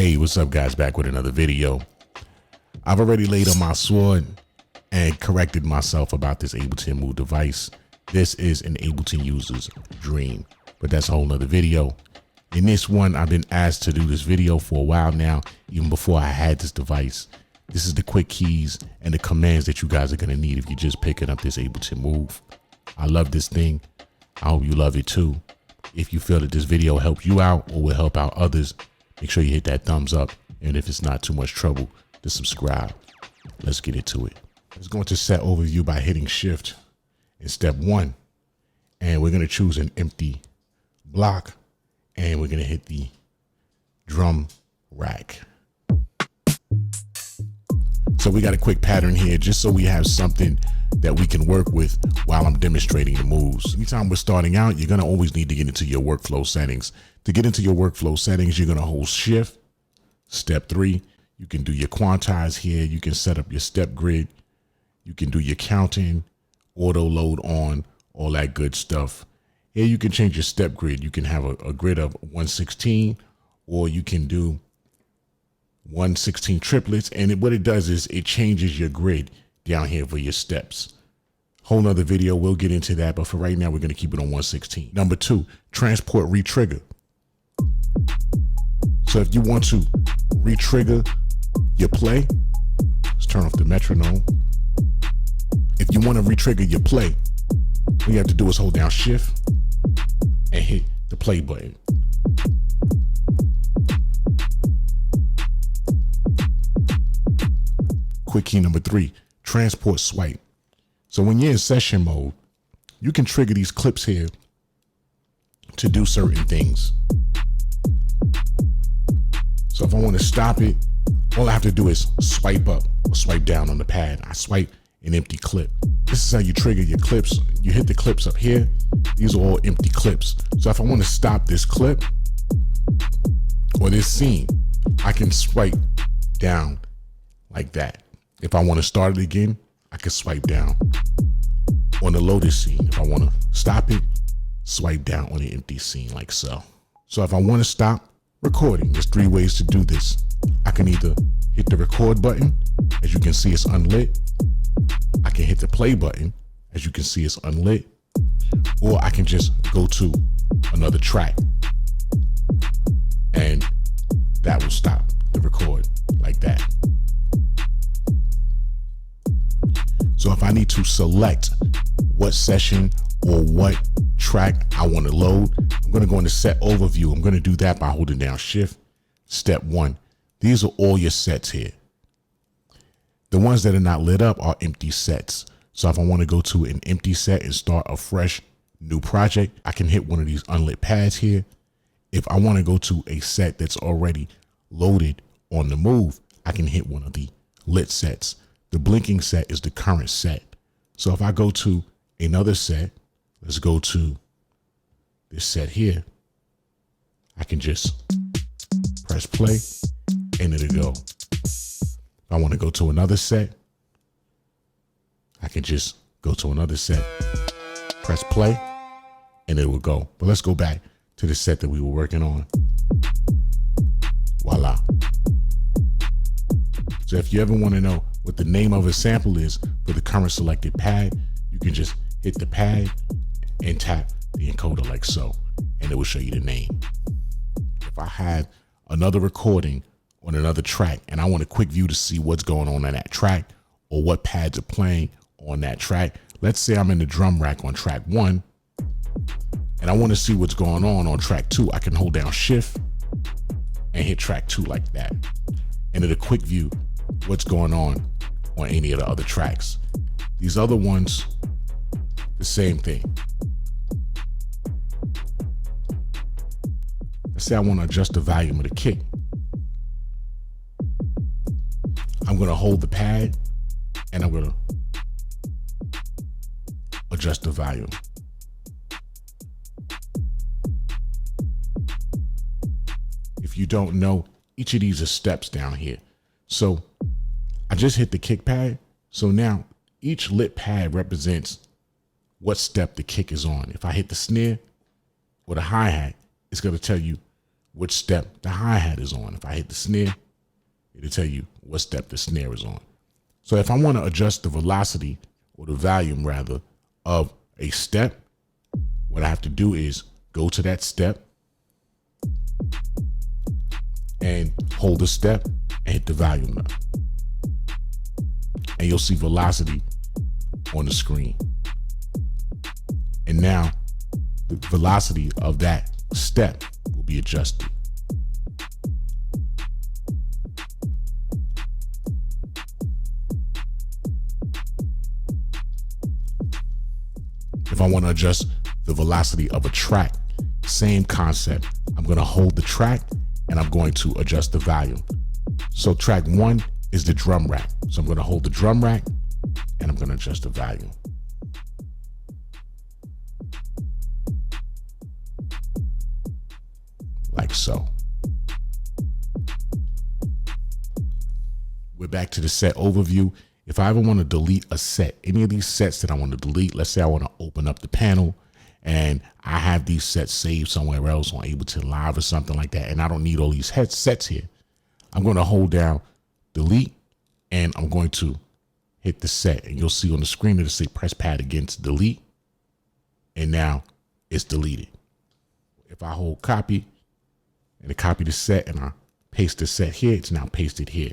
Hey, what's up guys, back with another video. I've already laid on my sword and corrected myself about this Ableton Move device. This is an Ableton user's dream, but that's a whole nother video. In this one, I've been asked to do this video for a while now, even before I had this device. This is the quick keys and the commands that you guys are gonna need if you're just picking up this Ableton Move. I love this thing. I hope you love it too. If you feel that this video helped you out or will help out others, make sure you hit that thumbs up. And if it's not too much trouble, to subscribe. Let's get into it. Let's go into set overview by hitting shift in step 1. And we're gonna choose an empty block and we're gonna hit the drum rack. So we got a quick pattern here just so we have something that we can work with while I'm demonstrating the moves. Anytime we're starting out, you're gonna always need to get into your workflow settings. To get into your workflow settings, you're gonna hold shift. Step 3, you can do your quantize here. You can set up your step grid. You can do your counting, auto load on, all that good stuff. Here you can change your step grid. You can have a grid of 116, or you can do 116 triplets. And what it does is it changes your grid down here for your steps. Whole nother video, we'll get into that, but for right now, we're gonna keep it on 116. Number 2, transport re-trigger. So if you want to re-trigger your play, let's turn off the metronome. If you want to re-trigger your play, all you have to do is hold down shift and hit the play button. Quick key number 3, transport swipe. So when you're in session mode, you can trigger these clips here to do certain things. So if I want to stop it, all I have to do is swipe up or swipe down on the pad. I swipe an empty clip. This is how you trigger your clips. You hit the clips up here. These are all empty clips. So if I want to stop this clip or this scene, I can swipe down like that. If I want to start it again, I can swipe down on the loaded scene. If I want to stop it, swipe down on the empty scene like so. So if I want to stop recording, there's 3 ways to do this. I can either hit the record button, as you can see it's unlit. I can hit the play button, as you can see it's unlit. Or I can just go to another track and that will stop the record like that. So if I need to select what session or what track I want to load, I'm going to go into set overview. I'm going to do that by holding down shift. Step 1. These are all your sets here. The ones that are not lit up are empty sets. So if I want to go to an empty set and start a fresh new project, I can hit one of these unlit pads here. If I want to go to a set that's already loaded on the move, I can hit one of the lit sets. The blinking set is the current set. So if I go to another set, let's go to this set here, I can just press play and it'll go. If I want to go to another set, I can just go to another set, press play, and it will go. But let's go back to the set that we were working on. Voila. So if you ever want to know what the name of a sample is for the current selected pad, you can just hit the pad and tap the encoder like so, and it will show you the name. If I had another recording on another track and I want a quick view to see what's going on that track or what pads are playing on that track, let's say I'm in the drum rack on track 1 and I want to see what's going on track 2, I can hold down shift and hit track 2 like that, and it'll quick view what's going on any of the other tracks. These other ones, the same thing. Let's say I want to adjust the volume of the kick. I'm going to hold the pad and I'm going to adjust the volume. If you don't know, each of these are steps down here. So I just hit the kick pad. So now each lit pad represents what step the kick is on. If I hit the snare or the hi-hat, it's going to tell you which step the hi-hat is on. If I hit the snare, it'll tell you what step the snare is on. So if I want to adjust the velocity, or the volume rather, of a step, what I have to do is go to that step and hold the step and hit the volume knob. And you'll see velocity on the screen. And now the velocity of that step will be adjusted. If I want to adjust the velocity of a track, same concept. I'm going to hold the track and I'm going to adjust the volume. So track 1 is the drum rack. So I'm going to hold the drum rack and I'm going to adjust the volume. Like so. We're back to the set overview. If I ever want to delete a set, any of these sets that I want to delete, let's say I want to open up the panel and I have these sets saved somewhere else on Ableton Live or something like that, and I don't need all these sets here, I'm going to hold down delete and I'm going to hit the set, and you'll see on the screen it'll say press pad again to delete, and now it's deleted. If I hold copy and I copy the set and I paste the set here, it's now pasted here.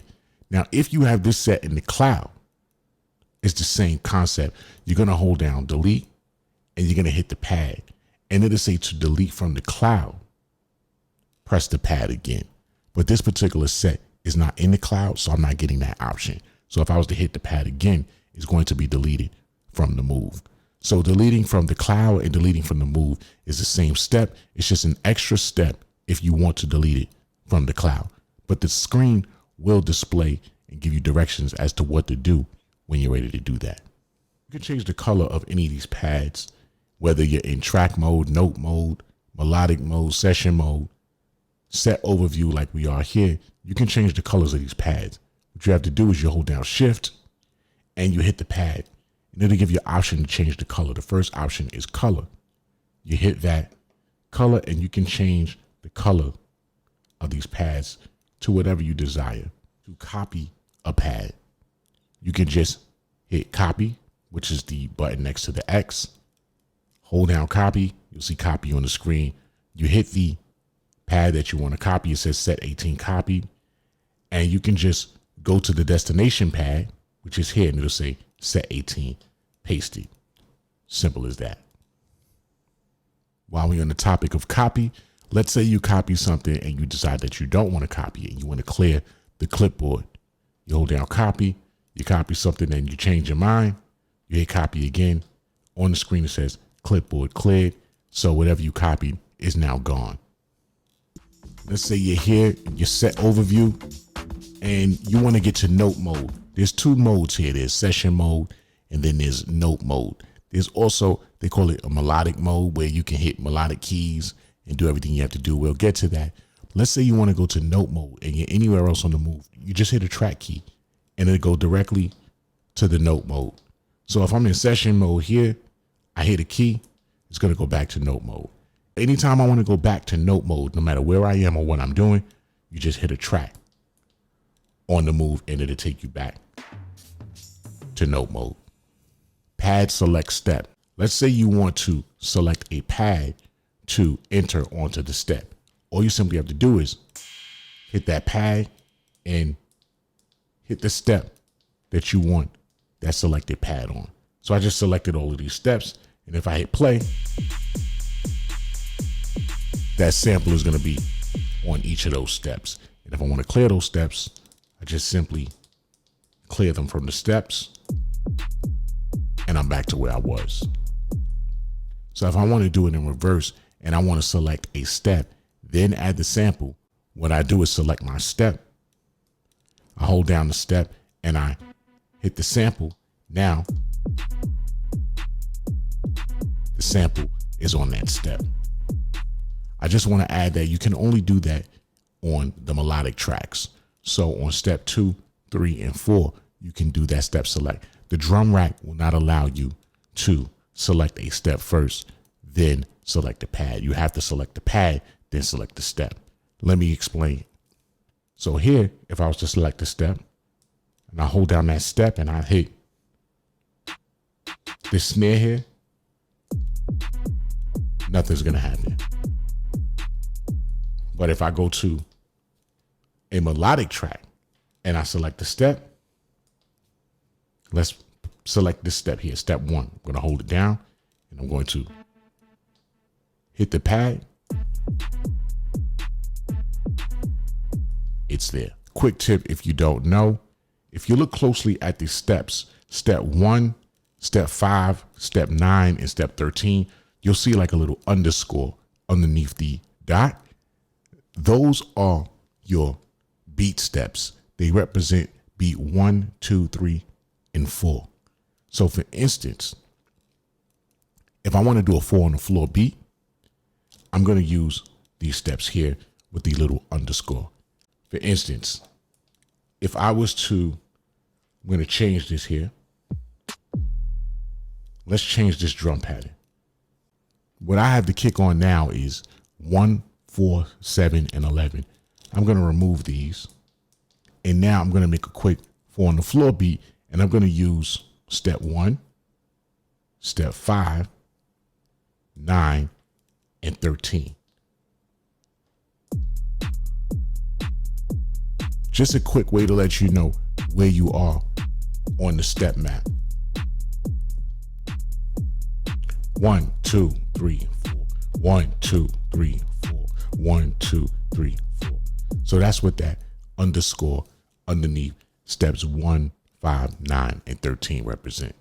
Now, if you have this set in the cloud, it's the same concept. You're going to hold down delete and you're going to hit the pad, and it'll say to delete from the cloud, press the pad again. But this particular set is not in the cloud, so I'm not getting that option. So if I was to hit the pad again, it's going to be deleted from the Move. So deleting from the cloud and deleting from the Move is the same step. It's just an extra step if you want to delete it from the cloud. But the screen will display and give you directions as to what to do when you're ready to do that. You can change the color of any of these pads, whether you're in track mode, note mode, melodic mode, session mode, set overview like we are here. You can change the colors of these pads. What you have to do is you hold down shift and you hit the pad, and it'll give you an option to change the color. The first option is color. You hit that color and you can change the color of these pads to whatever you desire. To copy a pad, you can just hit copy, which is the button next to the X. Hold down copy, you'll see copy on the screen. You hit the pad that you want to copy, it says set 18 copy, and you can just go to the destination pad, which is here, and it'll say set 18 pasted. Simple as that. While we're on the topic of copy, let's say you copy something and you decide that you don't want to copy it and you want to clear the clipboard. You hold down copy, you copy something and you change your mind, you hit copy again. On the screen it says clipboard cleared, so whatever you copied is now gone. Let's say you're here in your set overview and you want to get to note mode. There's two modes here. There's session mode and then there's note mode. There's also, they call it a melodic mode, where you can hit melodic keys and do everything you have to do. We'll get to that. Let's say you want to go to note mode and you're anywhere else on the Move. You just hit a track key and it'll go directly to the note mode. So if I'm in session mode here, I hit a key, it's going to go back to note mode. Anytime I want to go back to note mode, no matter where I am or what I'm doing, you just hit a track on the Move and it'll take you back to note mode. Pad select step. Let's say you want to select a pad to enter onto the step. All you simply have to do is hit that pad and hit the step that you want that selected pad on. So I just selected all of these steps, and if I hit play, that sample is going to be on each of those steps. And if I want to clear those steps, I just simply clear them from the steps and I'm back to where I was. So if I want to do it in reverse and I want to select a step, then add the sample, what I do is select my step. I hold down the step and I hit the sample. Now the sample is on that step. I just want to add that you can only do that on the melodic tracks. So on step 2, 3, and 4, you can do that step select. The drum rack will not allow you to select a step first, then select the pad. You have to select the pad, then select the step. Let me explain. So here, if I was to select the step and I hold down that step and I hit this snare here, nothing's gonna happen. But if I go to a melodic track and I select the step, let's select this step here, step 1. I'm gonna hold it down and I'm going to hit the pad. It's there. Quick tip if you don't know, if you look closely at the steps, step 1, step 5, step 9, and step 13, you'll see like a little underscore underneath the dot. Those are your beat steps. They represent beat 1, 2, 3, and 4. So for instance, if I want to do a 4 on the floor beat, I'm going to use these steps here with the little underscore. For instance, if I was to, I'm going to change this here. Let's change this drum pattern. What I have to kick on now is 1, 4, 7, and 11. I'm going to remove these. And now I'm going to make a quick 4 on the floor beat. And I'm going to use step 1, step 5, 9, and 13. Just a quick way to let you know where you are on the step map. 1, 2, 3, 4. 1, 2, 3, 4. 1, 2, 3, 4. So that's what that underscore underneath steps 1, 5, 9, and 13 represent.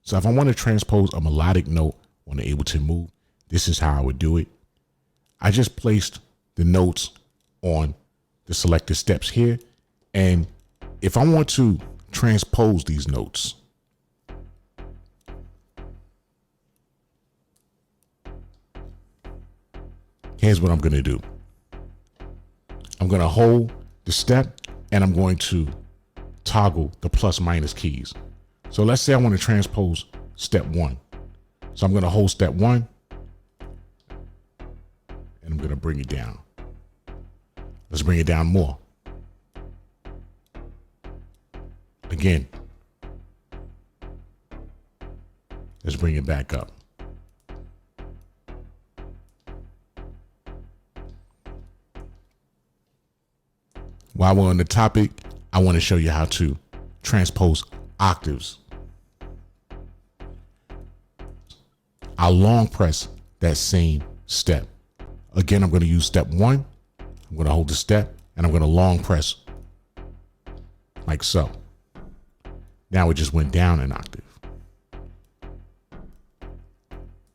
So if I want to transpose a melodic note on the Ableton Move, this is how I would do it. I just placed the notes on the selected steps here. And if I want to transpose these notes, here's what I'm going to do. I'm going to hold the step and I'm going to toggle the plus minus keys. So let's say I want to transpose step 1. So I'm going to hold step 1 and I'm going to bring it down. Let's bring it down more. Again. Let's bring it back up. While we're on the topic, I want to show you how to transpose octaves. I'll long press that same step. Again, I'm going to use step 1. I'm going to hold the step and I'm going to long press like so. Now it just went down an octave.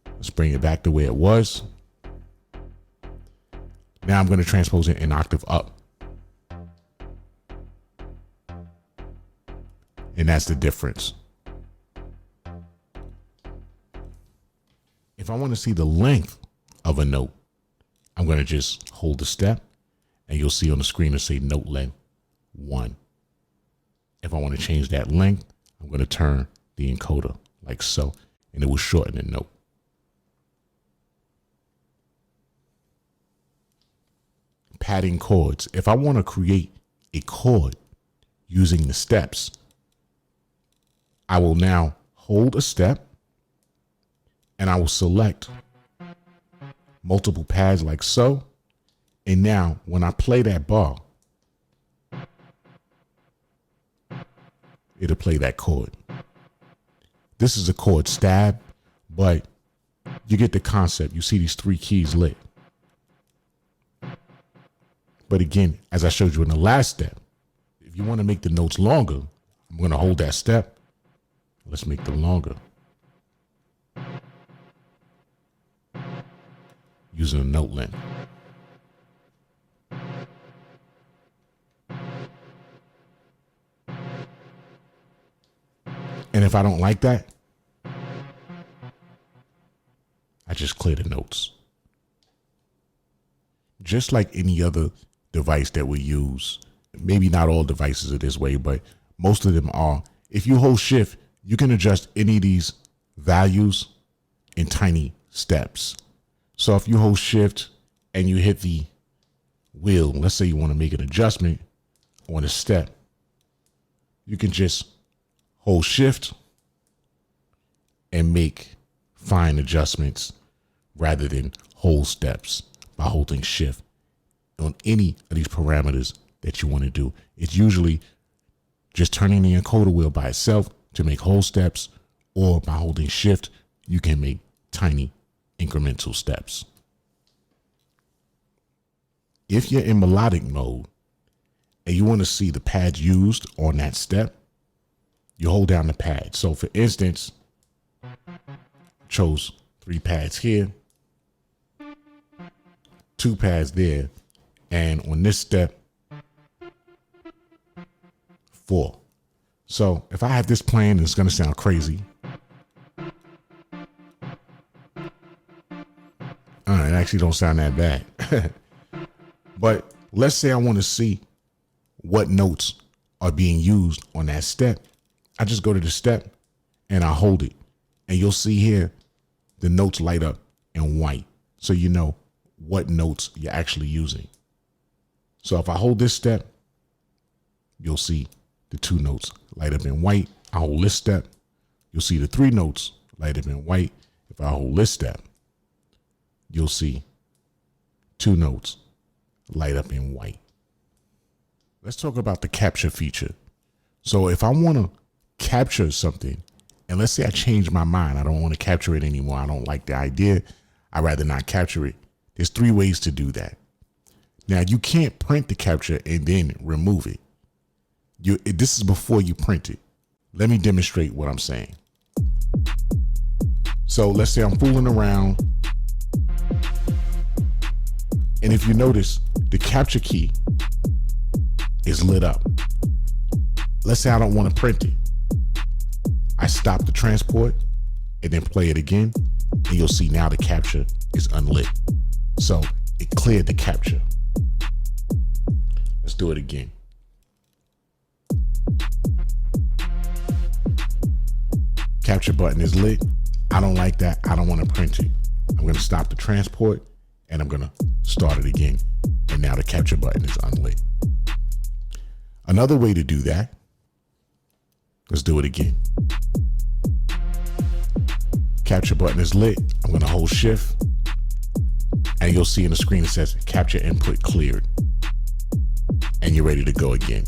Let's bring it back the way it was. Now I'm going to transpose it an octave up. And that's the difference. If I want to see the length of a note, I'm going to just hold the step and you'll see on the screen to say note length 1. If I want to change that length, I'm going to turn the encoder like so, and it will shorten the note. Padding chords. If I want to create a chord using the steps, I will now hold a step and I will select multiple pads like so. And now when I play that bar, it'll play that chord. This is a chord stab, but you get the concept. You see these 3 keys lit. But again, as I showed you in the last step, if you want to make the notes longer, I'm going to hold that step. Let's make them longer. Using a note length. And if I don't like that, I just clear the notes. Just like any other device that we use, maybe not all devices are this way, but most of them are. If you hold shift, you can adjust any of these values in tiny steps. So if you hold shift and you hit the wheel, let's say you want to make an adjustment on a step, you can just hold shift and make fine adjustments rather than whole steps by holding shift on any of these parameters that you want to do. It's usually just turning the encoder wheel by itself to make whole steps, or by holding shift, you can make tiny incremental steps. If you're in melodic mode and you want to see the pads used on that step, you hold down the pad. So for instance, chose 3 pads here, 2 pads there, and on this step, 4. So if I have this playing, it's going to sound crazy. It actually don't sound that bad. But let's say I want to see what notes are being used on that step. I just go to the step and I hold it, and you'll see here the notes light up in white, so you know what notes you're actually using. So if I hold this step, you'll see the 2 notes light up in white. I hold this step, you'll see the 3 notes light up in white. If I hold this step, you'll see 2 notes light up in white. Let's talk about the capture feature. So if I want to capture something, and let's say I change my mind, I don't want to capture it anymore, I don't like the idea, I'd rather not capture it, there's 3 ways to do that. Now, you can't print the capture and then remove it. This is before you print it. Let me demonstrate what I'm saying. So let's say I'm fooling around, and if you notice, the capture key is lit up. Let's say I don't want to print it. I stop the transport and then play it again, and you'll see now the capture is unlit. So it cleared the capture. Let's do it again. Capture button is lit. I don't like that. I don't want to print it. I'm going to stop the transport and I'm going to start it again. And now the capture button is unlit. Another way to do that, let's do it again. Capture button is lit. I'm going to hold shift and you'll see in the screen it says capture input cleared. And you're ready to go again.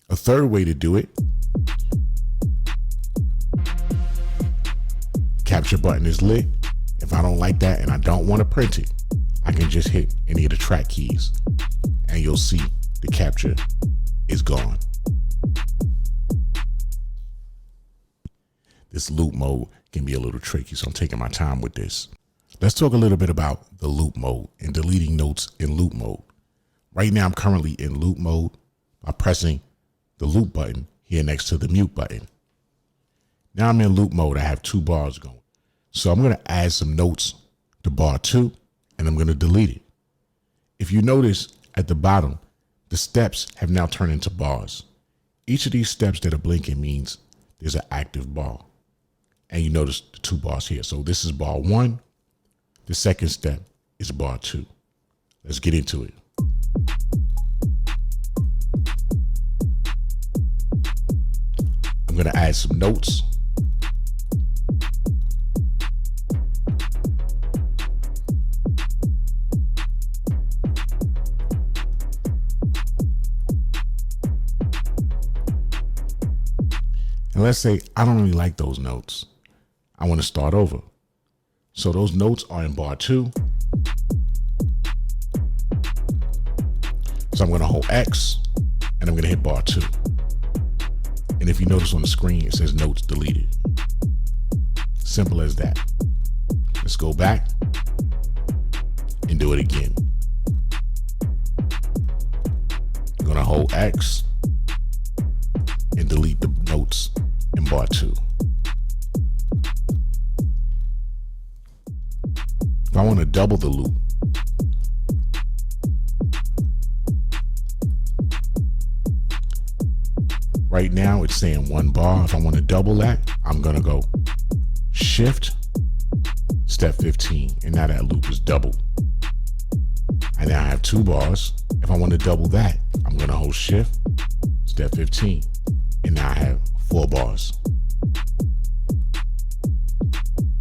A third way to do it, capture button is lit. If I don't like that and I don't want to print it, I can just hit any of the track keys and you'll see the capture is gone. This loop mode can be a little tricky, so I'm taking my time with this. Let's talk a little bit about the loop mode and deleting notes in loop mode. Right now, I'm currently in loop mode by pressing the loop button here next to the mute button. Now I'm in loop mode. I have 2 bars going. So I'm going to add some notes to bar 2 and I'm going to delete it. If you notice at the bottom, the steps have now turned into bars. Each of these steps that are blinking means there's an active bar. And you notice the 2 bars here. So this is bar 1. The second step is bar 2. Let's get into it. I'm going to add some notes. And let's say I don't really like those notes. I want to start over. So those notes are in bar 2. So I'm going to hold X and I'm going to hit bar 2. And if you notice on the screen, it says notes deleted. Simple as that. Let's go back and do it again. I'm going to hold X and delete the notes in bar 2. If I want to double the loop, right now it's saying 1 bar. If I want to double that, I'm going to go shift step 15, and now that loop is doubled. And now I have 2 bars. If I want to double that, I'm going to hold shift, step 15, and now I have 4 bars.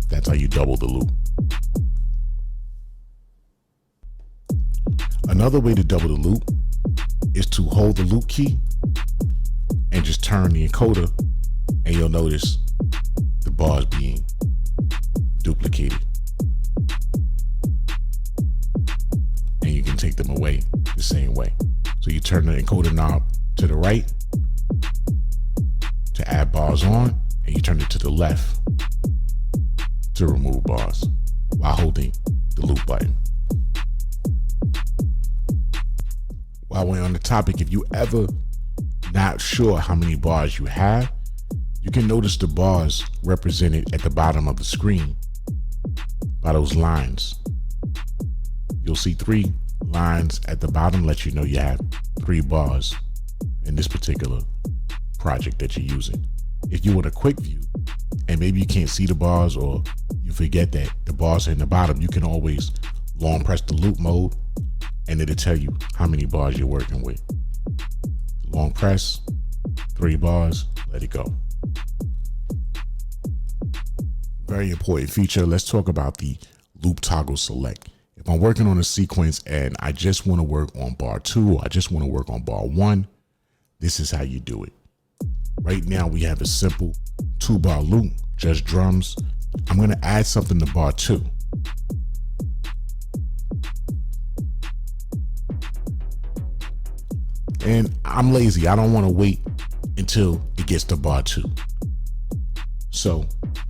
That's how you double the loop. Another way to double the loop is to hold the loop key and just turn the encoder, and you'll notice the bars being duplicated. And you can take them away the same way. So you turn the encoder knob to the right to add bars on, and you turn it to the left to remove bars while holding the loop button. While we're on the topic, if you ever not sure how many bars you have, you can notice the bars represented at the bottom of the screen by those lines. You'll see 3 lines at the bottom, let you know you have 3 bars in this particular project that you're using. If you want a quick view and maybe you can't see the bars, or you forget that the bars are in the bottom, you can always long press the loop mode and it'll tell you how many bars you're working with. Long press, 3 bars, let it go. Very important feature. Let's talk about the loop toggle select. If I'm working on a sequence and I just want to work on bar 2, or I just want to work on bar 1, this is how you do it. Right now we have a simple 2-bar loop, just drums. I'm going to add something to bar 2. And I'm lazy. I don't want to wait until it gets to bar 2. So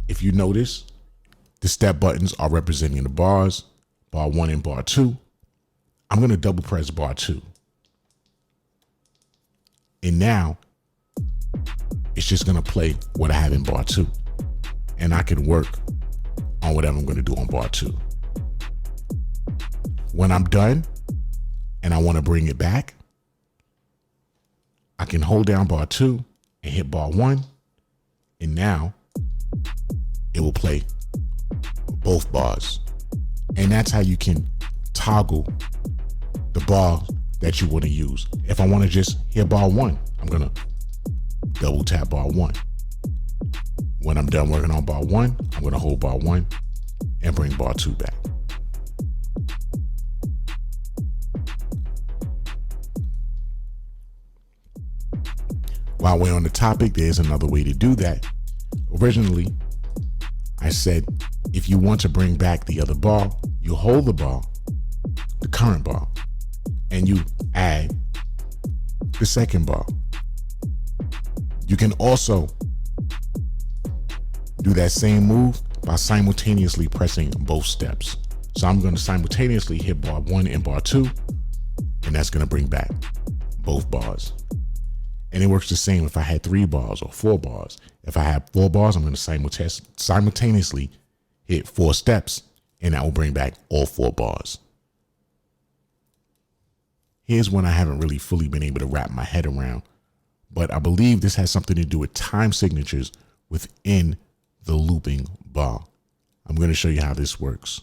if you notice, the step buttons are representing the bars, bar 1 and bar 2. I'm going to double press bar 2. And now it's just going to play what I have in bar 2. And I can work on whatever I'm going to do on bar 2. When I'm done and I want to bring it back, I can hold down bar 2 and hit bar 1, and now it will play both bars. And that's how you can toggle the bar that you want to use. If I want to just hit bar 1, I'm going to double tap bar 1. When I'm done working on bar 1, I'm going to hold bar 1 and bring bar 2 back. While we're on the topic, there's another way to do that. Originally, I said, if you want to bring back the other bar, you hold the bar, the current bar, and you add the second bar. You can also do that same move by simultaneously pressing both steps. So I'm going to simultaneously hit bar 1 and bar 2, and that's going to bring back both bars. And it works the same if I had 3 bars or 4 bars. If I have 4 bars, I'm going to simultaneously hit 4 steps, and that will bring back all 4 bars. Here's one I haven't really fully been able to wrap my head around, but I believe this has something to do with time signatures within the looping bar. I'm going to show you how this works.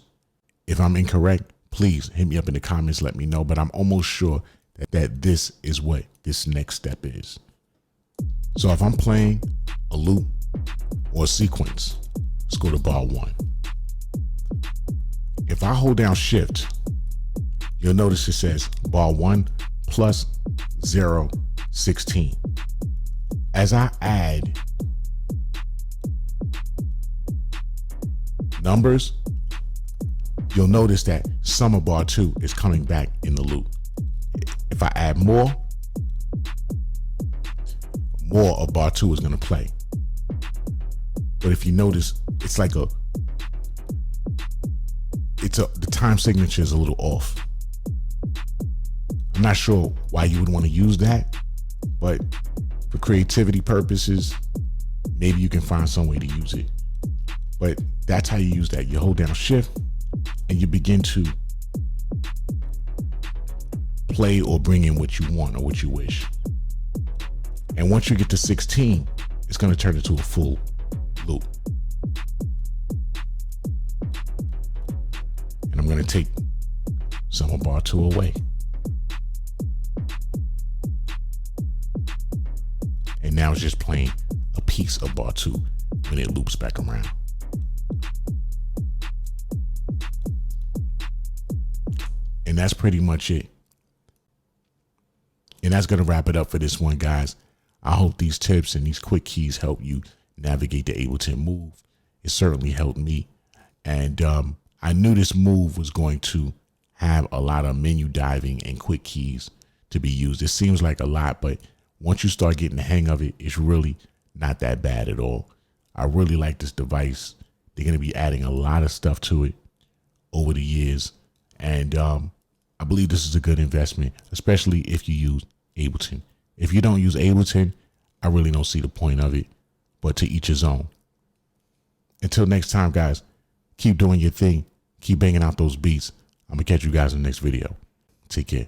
If I'm incorrect, please hit me up in the comments, let me know, but I'm almost sure that this is what this next step is. So if I'm playing a loop or a sequence, let's go to bar 1. If I hold down shift, you'll notice it says bar 1 plus 0, 16. As I add numbers, you'll notice that some of bar 2 is coming back in the loop. If I add more of bar 2 is going to play. But if you notice, it's like the time signature is a little off. I'm not sure why you would want to use that, but for creativity purposes, maybe you can find some way to use it. But that's how you use that. You hold down shift and you begin to play or bring in what you want or what you wish. And once you get to 16, it's going to turn into a full loop. going to take some of bar 2 away. And now it's just playing a piece of bar 2 when it loops back around. And that's pretty much it. And that's going to wrap it up for this one, guys. I hope these tips and these quick keys help you navigate the Ableton Move. It certainly helped me. And I knew this move was going to have a lot of menu diving and quick keys to be used. It seems like a lot, but once you start getting the hang of it, it's really not that bad at all. I really like this device. They're going to be adding a lot of stuff to it over the years. And I believe this is a good investment, especially if you use Ableton. If you don't use Ableton, I really don't see the point of it, but to each his own. Until next time, guys, keep doing your thing. Keep banging out those beats. I'm going to catch you guys in the next video. Take care.